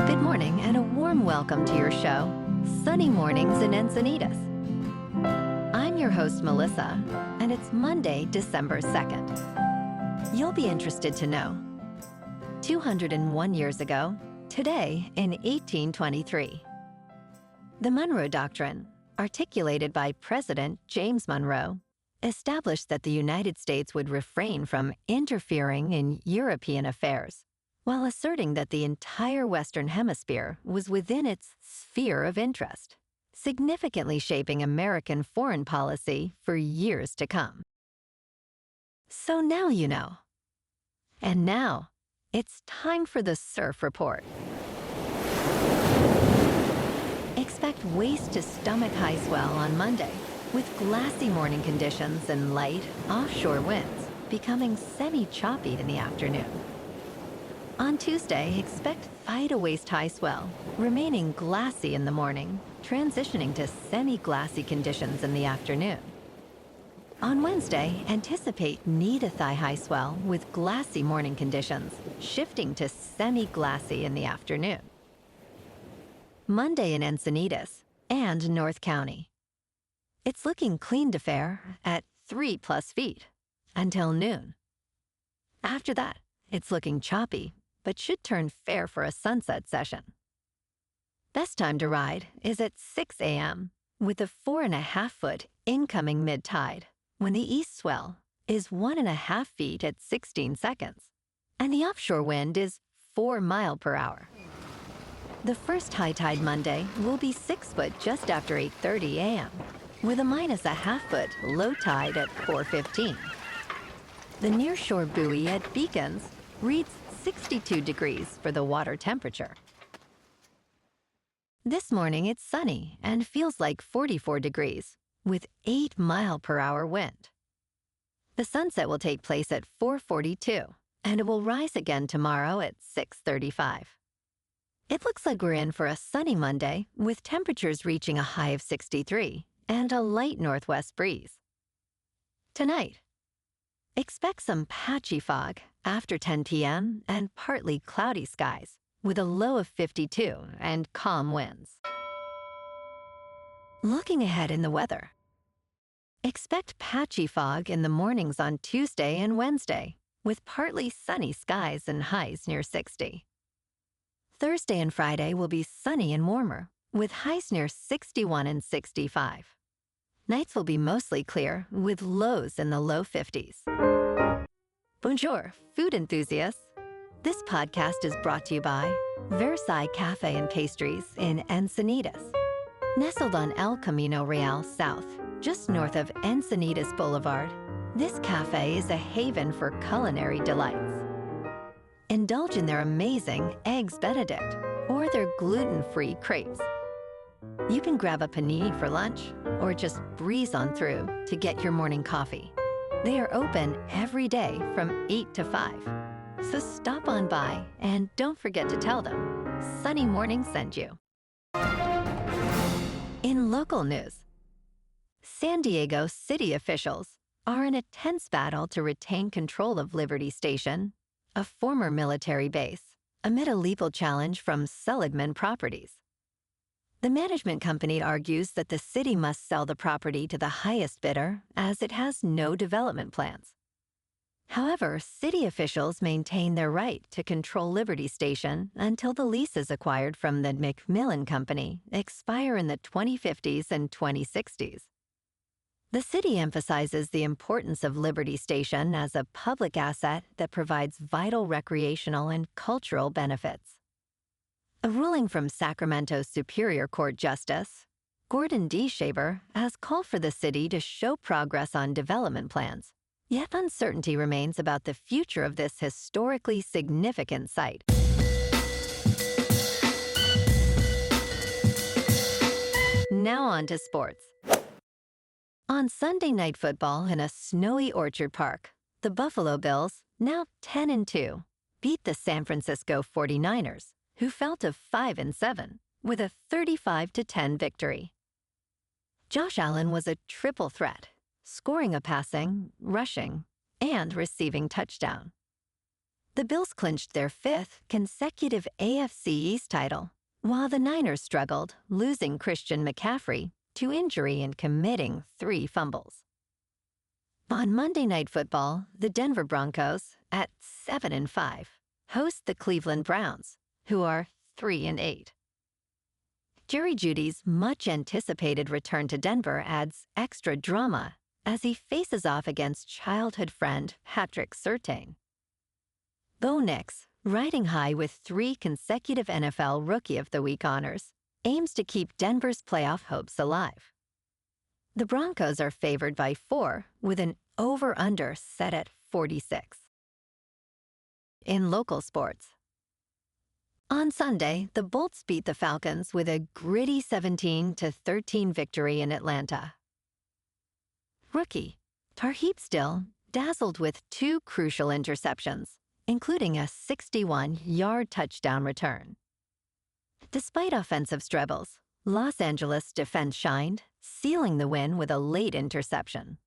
Good morning and a warm welcome to your show, Sunny Mornings in Encinitas. I'm your host, Melissa, and it's Monday, December 2nd. You'll be interested to know, 201 years ago, today in 1823, the Monroe Doctrine, articulated by President James Monroe, established that the United States would refrain from interfering in European affairs, while asserting that the entire Western Hemisphere was within its sphere of interest, significantly shaping American foreign policy for years to come. So now you know. And now, it's time for the Surf Report. Expect waist-to-stomach high swell on Monday, with glassy morning conditions and light, offshore winds, becoming semi-choppy in the afternoon. On Tuesday, expect thigh-to-waist high swell, remaining glassy in the morning, transitioning to semi-glassy conditions in the afternoon. On Wednesday, anticipate knee-to-thigh high swell with glassy morning conditions, shifting to semi-glassy in the afternoon. Monday in Encinitas and North County. It's looking clean to fair at 3+ feet until noon. After that, it's looking choppy, but should turn fair for a sunset session. Best time to ride is at 6 a.m. with a 4.5-foot incoming mid-tide, when the east swell is 1.5 feet at 16 seconds, and the offshore wind is 4 miles per hour. The first high tide Monday will be 6 foot just after 8:30 a.m., with a -0.5 foot low tide at 4:15. The nearshore buoy at Beacons reads 62 degrees for the water temperature. This morning it's sunny and feels like 44 degrees, with 8 mile per hour wind. The sunset will take place at 4:42, and it will rise again tomorrow at 6:35. It looks like we're in for a sunny Monday, with temperatures reaching a high of 63 and a light northwest breeze. Tonight, expect some patchy fog after 10 p.m. and partly cloudy skies, with a low of 52 and calm winds. Looking ahead in the weather, expect patchy fog in the mornings on Tuesday and Wednesday, with partly sunny skies and highs near 60. Thursday and Friday will be sunny and warmer, with highs near 61 and 65. Nights will be mostly clear, with lows in the low 50s. Bonjour, food enthusiasts. This podcast is brought to you by Versailles Cafe and Pastries in Encinitas. Nestled on El Camino Real South, just north of Encinitas Boulevard, this cafe is a haven for culinary delights. Indulge in their amazing Eggs Benedict or their gluten-free crepes. You can grab a panini for lunch or just breeze on through to get your morning coffee. They are open every day from 8 to 5. So stop on by and don't forget to tell them Sunny Morning sent you. In local news, San Diego city officials are in a tense battle to retain control of Liberty Station, a former military base, amid a legal challenge from Seligman Properties. The management company argues that the city must sell the property to the highest bidder as it has no development plans. However, city officials maintain their right to control Liberty Station until the leases acquired from the McMillan Company expire in the 2050s and 2060s. The city emphasizes the importance of Liberty Station as a public asset that provides vital recreational and cultural benefits. A ruling from Sacramento's Superior Court Justice, Gordon D. Shaver, has called for the city to show progress on development plans, yet uncertainty remains about the future of this historically significant site. Now on to sports. On Sunday Night Football in a snowy Orchard Park, the Buffalo Bills, now 10-2, beat the San Francisco 49ers, who fell to 5-7, with a 35-10 victory. Josh Allen was a triple threat, scoring a passing, rushing, and receiving touchdown. The Bills clinched their 5th consecutive AFC East title, while the Niners struggled, losing Christian McCaffrey to injury and committing 3 fumbles. On Monday Night Football, the Denver Broncos, at 7-5, host the Cleveland Browns, who are 3-8. Jerry Jeudy's much-anticipated return to Denver adds extra drama as he faces off against childhood friend Patrick Surtain. Bo Nix, riding high with 3 consecutive NFL Rookie of the Week honors, aims to keep Denver's playoff hopes alive. The Broncos are favored by 4, with an over-under set at 46. In local sports, on Sunday, the Bolts beat the Falcons with a gritty 17-13 victory in Atlanta. Rookie Tarheeb Still dazzled with 2 crucial interceptions, including a 61-yard touchdown return. Despite offensive struggles, Los Angeles defense shined, sealing the win with a late interception.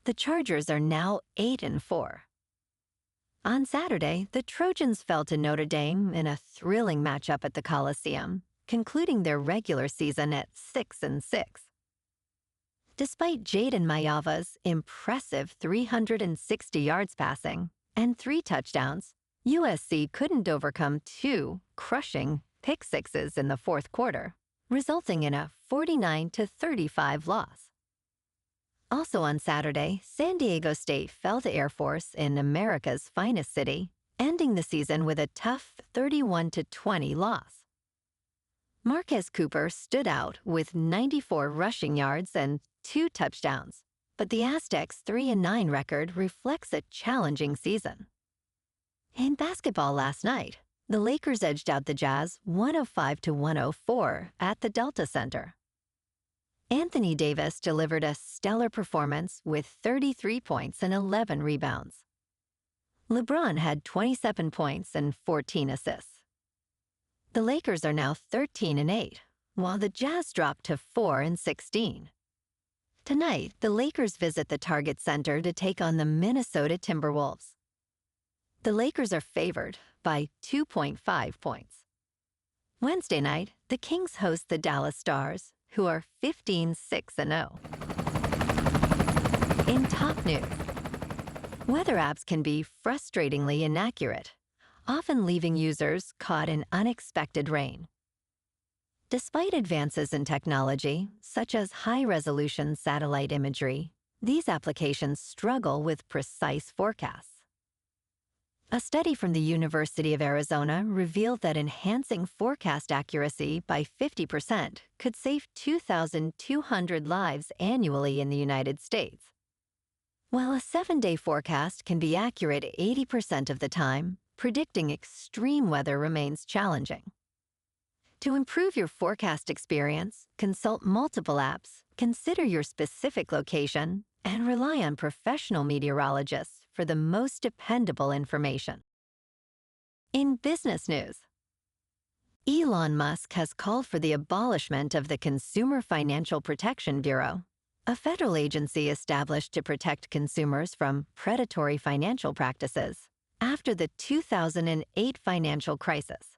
The Chargers are now 8-4. On Saturday, the Trojans fell to Notre Dame in a thrilling matchup at the Coliseum, concluding their regular season at 6-6. Despite Jaden Mayava's impressive 360 yards passing and 3 touchdowns, USC couldn't overcome 2 crushing pick sixes in the 4th quarter, resulting in a 49-35 loss. Also on Saturday, San Diego State fell to Air Force in America's finest city, ending the season with a tough 31-20 loss. Marquez Cooper stood out with 94 rushing yards and 2 touchdowns, but the Aztecs' 3-9 record reflects a challenging season. In basketball last night, the Lakers edged out the Jazz 105-104 at the Delta Center. Anthony Davis delivered a stellar performance with 33 points and 11 rebounds. LeBron had 27 points and 14 assists. The Lakers are now 13-8, while the Jazz dropped to 4-16. Tonight, the Lakers visit the Target Center to take on the Minnesota Timberwolves. The Lakers are favored by 2.5 points. Wednesday night, the Kings host the Dallas Stars, who are 15-6-0. In top news, weather apps can be frustratingly inaccurate, often leaving users caught in unexpected rain. Despite advances in technology, such as high-resolution satellite imagery, these applications struggle with precise forecasts. A study from the University of Arizona revealed that enhancing forecast accuracy by 50% could save 2,200 lives annually in the United States. While a 7-day forecast can be accurate 80% of the time, predicting extreme weather remains challenging. To improve your forecast experience, consult multiple apps, consider your specific location, and rely on professional meteorologists for the most dependable information. In business news, Elon Musk has called for the abolishment of the Consumer Financial Protection Bureau, a federal agency established to protect consumers from predatory financial practices after the 2008 financial crisis.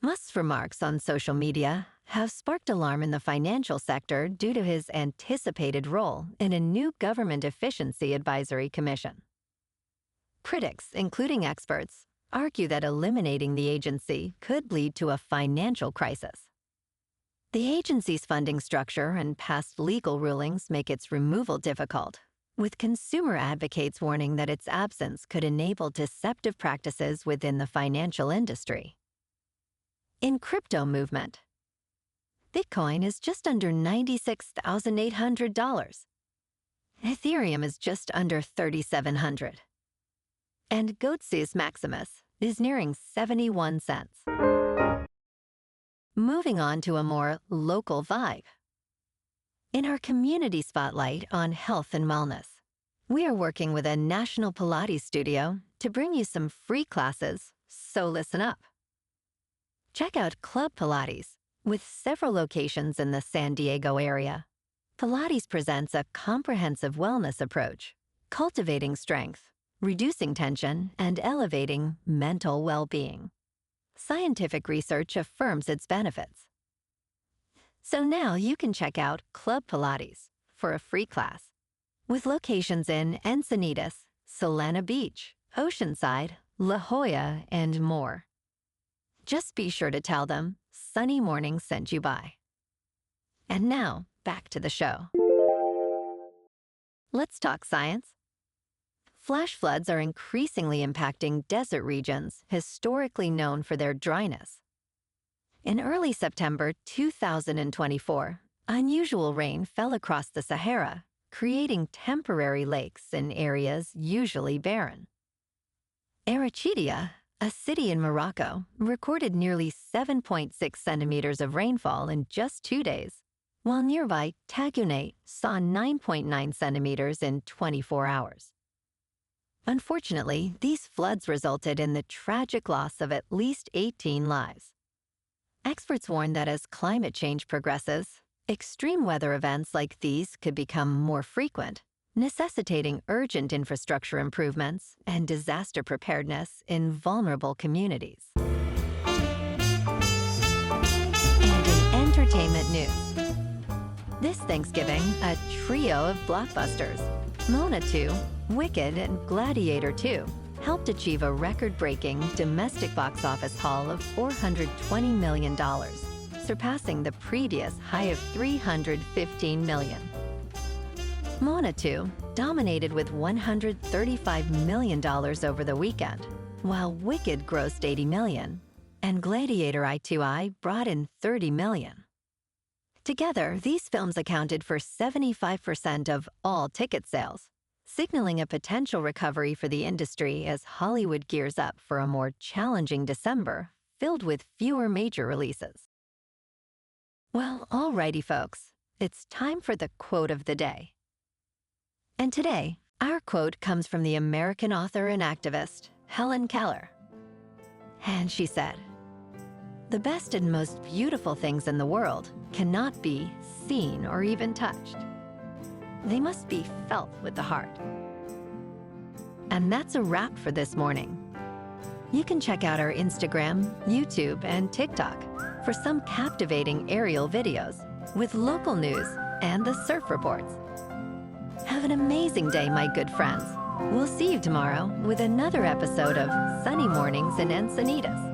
Musk's remarks on social media have sparked alarm in the financial sector due to his anticipated role in a new government efficiency advisory commission. Critics, including experts, argue that eliminating the agency could lead to a financial crisis. The agency's funding structure and past legal rulings make its removal difficult, with consumer advocates warning that its absence could enable deceptive practices within the financial industry. In crypto movement, Bitcoin is just under $96,800. Ethereum is just under $3,700. And Goatsis Maximus is nearing 71 cents. Moving on to a more local vibe. In our community spotlight on health and wellness, we are working with a national Pilates studio to bring you some free classes, so listen up. Check out Club Pilates, with several locations in the San Diego area. Pilates presents a comprehensive wellness approach, cultivating strength, reducing tension and elevating mental well-being. Scientific research affirms its benefits. So now you can check out Club Pilates for a free class, with locations in Encinitas, Solana Beach, Oceanside, La Jolla, and more. Just be sure to tell them Sunny Morning sent you by. And now, back to the show. Let's talk science. Flash floods are increasingly impacting desert regions historically known for their dryness. In early September 2024, unusual rain fell across the Sahara, creating temporary lakes in areas usually barren. Arachidia, a city in Morocco, recorded nearly 7.6 centimeters of rainfall in just 2 days, while nearby Tagunay saw 9.9 centimeters in 24 hours. Unfortunately, these floods resulted in the tragic loss of at least 18 lives. Experts warn that as climate change progresses, extreme weather events like these could become more frequent, necessitating urgent infrastructure improvements and disaster preparedness in vulnerable communities. And in entertainment news, this Thanksgiving, a trio of blockbusters, Moana 2, Wicked, and Gladiator II, helped achieve a record-breaking domestic box office haul of $420 million, surpassing the previous high of $315 million. Moana 2 dominated with $135 million over the weekend, while Wicked grossed $80 million, and Gladiator II brought in $30 million. Together, these films accounted for 75% of all ticket sales, signaling a potential recovery for the industry as Hollywood gears up for a more challenging December filled with fewer major releases. Well, alrighty folks, it's time for the quote of the day. And today, our quote comes from the American author and activist, Helen Keller. And she said, "The best and most beautiful things in the world cannot be seen or even touched. They must be felt with the heart." And that's a wrap for this morning. You can check out our Instagram, YouTube, and TikTok for some captivating aerial videos with local news and the surf reports. Have an amazing day, my good friends. We'll see you tomorrow with another episode of Sunny Mornings in Encinitas.